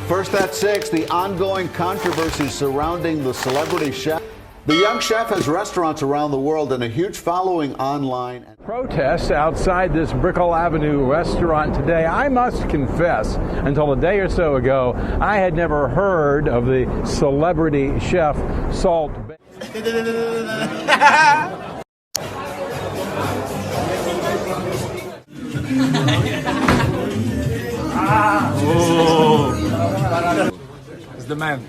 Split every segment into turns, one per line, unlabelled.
First at 6, the ongoing controversy surrounding the celebrity chef. The young chef has restaurants around the world and a huge following online.
Protests outside this Brickell Avenue restaurant today. I must confess, until a day or so ago, I had never heard of the celebrity chef Salt Bae.
Is the man.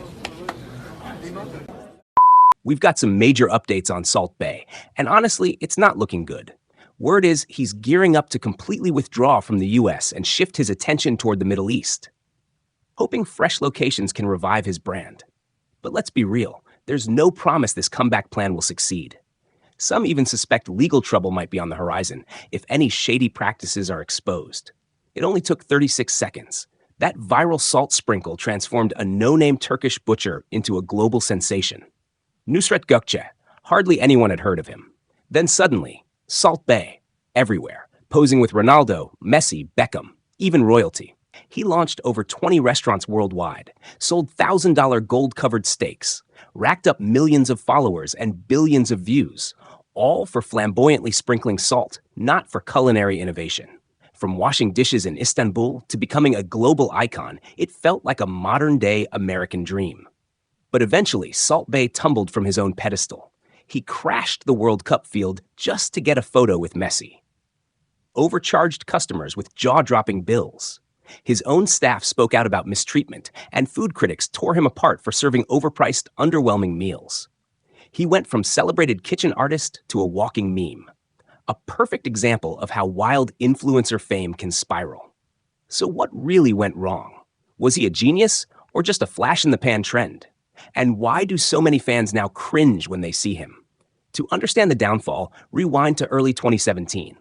We've got some major updates on Salt Bae, and honestly, it's not looking good. Word is he's gearing up to completely withdraw from the US and shift his attention toward the Middle East, hoping fresh locations can revive his brand. But let's be real, there's no promise this comeback plan will succeed. Some even suspect legal trouble might be on the horizon if any shady practices are exposed. It only took 36 seconds. That viral salt sprinkle transformed a no-name Turkish butcher into a global sensation. Nusret Gökçe, hardly anyone had heard of him. Then suddenly, Salt Bae, everywhere, posing with Ronaldo, Messi, Beckham, even royalty. He launched over 20 restaurants worldwide, sold $1,000 gold-covered steaks, racked up millions of followers and billions of views, all for flamboyantly sprinkling salt, not for culinary innovation. From washing dishes in Istanbul to becoming a global icon, it felt like a modern-day American dream. But eventually, Salt Bae tumbled from his own pedestal. He crashed the World Cup field just to get a photo with Messi. Overcharged customers with jaw-dropping bills. His own staff spoke out about mistreatment, and food critics tore him apart for serving overpriced, underwhelming meals. He went from celebrated kitchen artist to a walking meme. A perfect example of how wild influencer fame can spiral. So what really went wrong? Was he a genius or just a flash-in-the-pan trend? And why do so many fans now cringe when they see him? To understand the downfall, rewind to early 2017.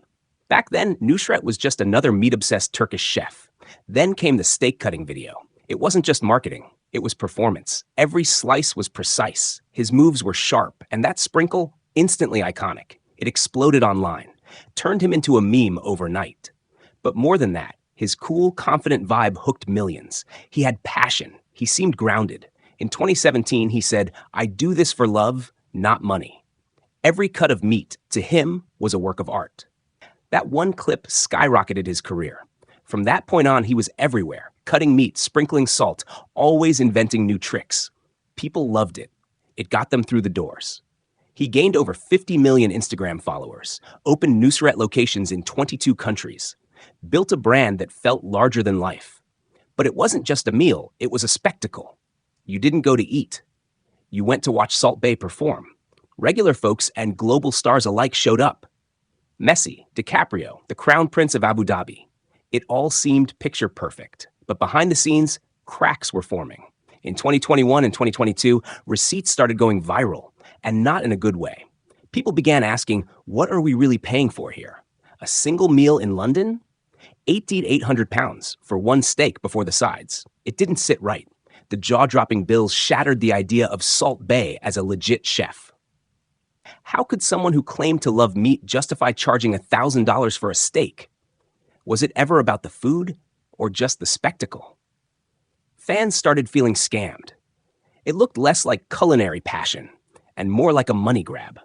Back then, Nusret was just another meat-obsessed Turkish chef. Then came the steak-cutting video. It wasn't just marketing, it was performance. Every slice was precise, his moves were sharp, and that sprinkle, instantly iconic. It exploded online, turned him into a meme overnight. But more than that, his cool, confident vibe hooked millions. He had passion, he seemed grounded. In 2017, he said, "I do this for love, not money." Every cut of meat, to him, was a work of art. That one clip skyrocketed his career. From that point on, he was everywhere, cutting meat, sprinkling salt, always inventing new tricks. People loved it. It got them through the doors. He gained over 50 million Instagram followers, opened Nusret locations in 22 countries, built a brand that felt larger than life. But it wasn't just a meal, it was a spectacle. You didn't go to eat. You went to watch Salt Bae perform. Regular folks and global stars alike showed up. Messi, DiCaprio, the Crown Prince of Abu Dhabi. It all seemed picture perfect, but behind the scenes, cracks were forming. In 2021 and 2022, receipts started going viral, and not in a good way. People began asking, what are we really paying for here? A single meal in London? £800 for one steak before the sides. It didn't sit right. The jaw-dropping bills shattered the idea of Salt Bae as a legit chef. How could someone who claimed to love meat justify charging $1,000 for a steak? Was it ever about the food or just the spectacle? Fans started feeling scammed. It looked less like culinary passion and more like a money grab.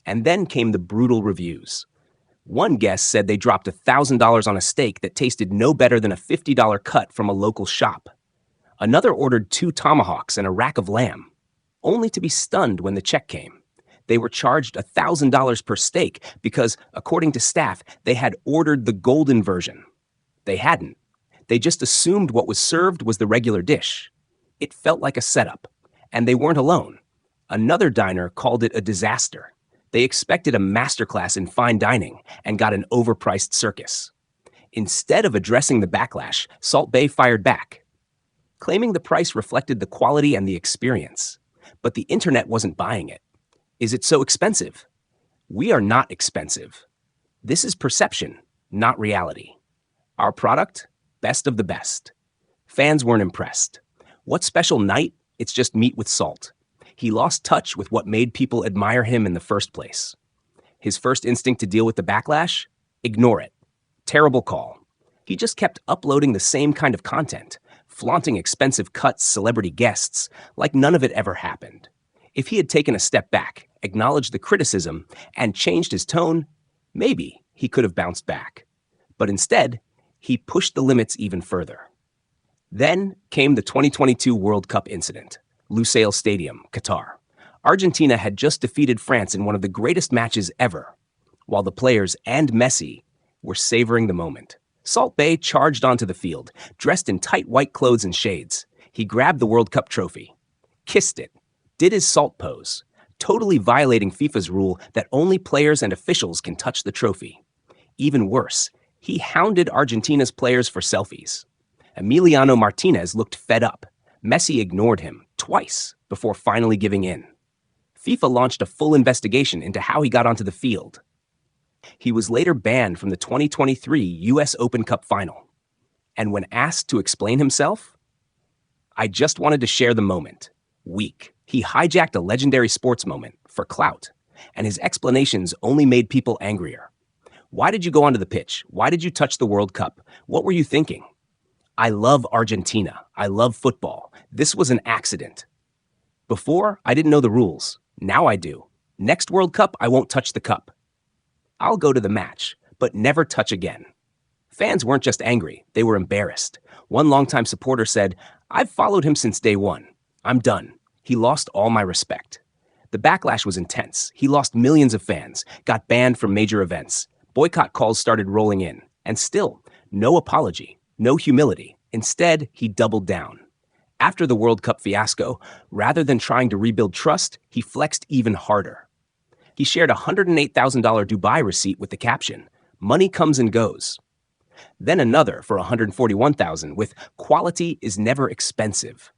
And then came the brutal reviews. One guest said they dropped $1,000 on a steak that tasted no better than a $50 cut from a local shop. Another ordered 2 tomahawks and a rack of lamb, only to be stunned when the check came. They were charged $1,000 per steak because, according to staff, they had ordered the golden version. They hadn't. They just assumed what was served was the regular dish. It felt like a setup, and they weren't alone. Another diner called it a disaster. They expected a masterclass in fine dining and got an overpriced circus. Instead of addressing the backlash, Salt Bae fired back, claiming the price reflected the quality and the experience. But the internet wasn't buying it. Is it so expensive? We are not expensive. This is perception, not reality. Our product, best of the best. Fans weren't impressed. What special night? It's just meat with salt. He lost touch with what made people admire him in the first place. His first instinct to deal with the backlash? Ignore it. Terrible call. He just kept uploading the same kind of content, flaunting expensive cuts, celebrity guests, like none of it ever happened. If he had taken a step back, acknowledged the criticism, and changed his tone, maybe he could have bounced back. But instead, he pushed the limits even further. Then came the 2022 World Cup incident, Lusail Stadium, Qatar. Argentina had just defeated France in one of the greatest matches ever, while the players and Messi were savoring the moment. Salt Bae charged onto the field, dressed in tight white clothes and shades. He grabbed the World Cup trophy, kissed it, did his salt pose, totally violating FIFA's rule that only players and officials can touch the trophy. Even worse, he hounded Argentina's players for selfies. Emiliano Martinez looked fed up. Messi ignored him twice before finally giving in. FIFA launched a full investigation into how he got onto the field. He was later banned from the 2023 US Open Cup final. And when asked to explain himself, "I just wanted to share the moment." Weak. He hijacked a legendary sports moment for clout, and his explanations only made people angrier. Why did you go onto the pitch? Why did you touch the World Cup? What were you thinking? I love Argentina. I love football. This was an accident. Before, I didn't know the rules. Now I do. Next World Cup, I won't touch the cup. I'll go to the match, but never touch again. Fans weren't just angry, they were embarrassed. One longtime supporter said, "I've followed him since day one. I'm done. He lost all my respect." The backlash was intense. He lost millions of fans, got banned from major events. Boycott calls started rolling in. And still, no apology, no humility. Instead, he doubled down. After the World Cup fiasco, rather than trying to rebuild trust, he flexed even harder. He shared a $108,000 Dubai receipt with the caption, "Money comes and goes." Then another for $141,000 with "Quality is never expensive."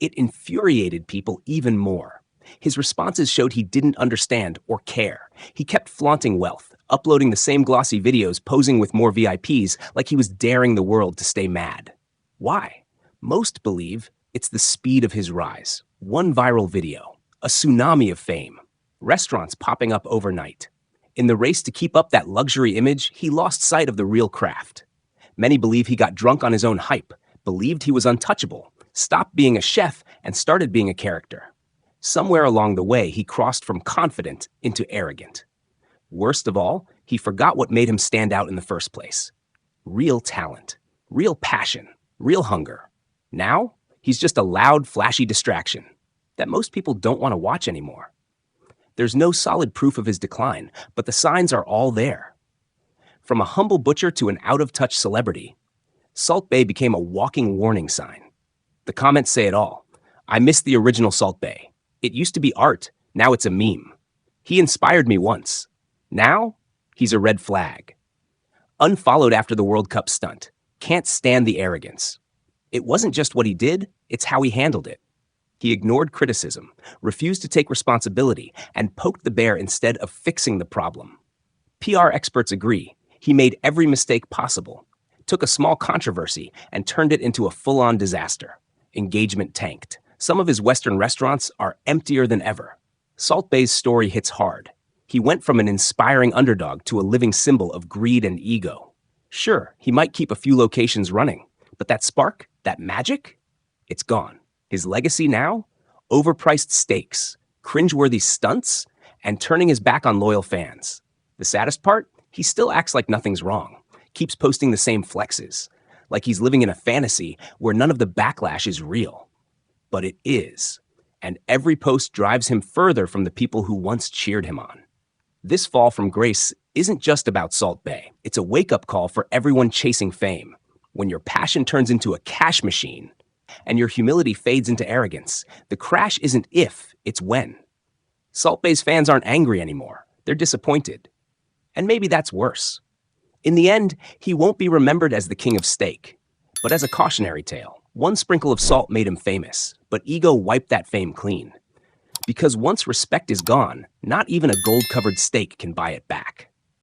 It infuriated people even more. His responses showed he didn't understand or care. He kept flaunting wealth, uploading the same glossy videos, posing with more VIPs like he was daring the world to stay mad. Why? Most believe it's the speed of his rise. One viral video, a tsunami of fame, restaurants popping up overnight. In the race to keep up that luxury image, he lost sight of the real craft. Many believe he got drunk on his own hype, believed he was untouchable, stopped being a chef, and started being a character. Somewhere along the way, he crossed from confident into arrogant. Worst of all, he forgot what made him stand out in the first place. Real talent, real passion, real hunger. Now, he's just a loud, flashy distraction that most people don't want to watch anymore. There's no solid proof of his decline, but the signs are all there. From a humble butcher to an out-of-touch celebrity, Salt Bae became a walking warning sign. The comments say it all. I miss the original Salt Bae. It used to be art, now it's a meme. He inspired me once. Now, he's a red flag. Unfollowed after the World Cup stunt. Can't stand the arrogance. It wasn't just what he did, it's how he handled it. He ignored criticism, refused to take responsibility, and poked the bear instead of fixing the problem. PR experts agree. He made every mistake possible, took a small controversy, and turned it into a full-on disaster. Engagement tanked. Some of his Western restaurants are emptier than ever. Salt Bae's story hits hard. He went from an inspiring underdog to a living symbol of greed and ego. Sure, he might keep a few locations running, but that spark, that magic, it's gone. His legacy now? Overpriced steaks, cringeworthy stunts, and turning his back on loyal fans. The saddest part? He still acts like nothing's wrong, keeps posting the same flexes, like he's living in a fantasy where none of the backlash is real. But it is, and every post drives him further from the people who once cheered him on. This fall from grace isn't just about Salt Bae. It's a wake-up call for everyone chasing fame. When your passion turns into a cash machine and your humility fades into arrogance, the crash isn't if, it's when. Salt Bae's fans aren't angry anymore. They're disappointed. And maybe that's worse. In the end, he won't be remembered as the king of steak, but as a cautionary tale. One sprinkle of salt made him famous, but ego wiped that fame clean. Because once respect is gone, not even a gold-covered steak can buy it back.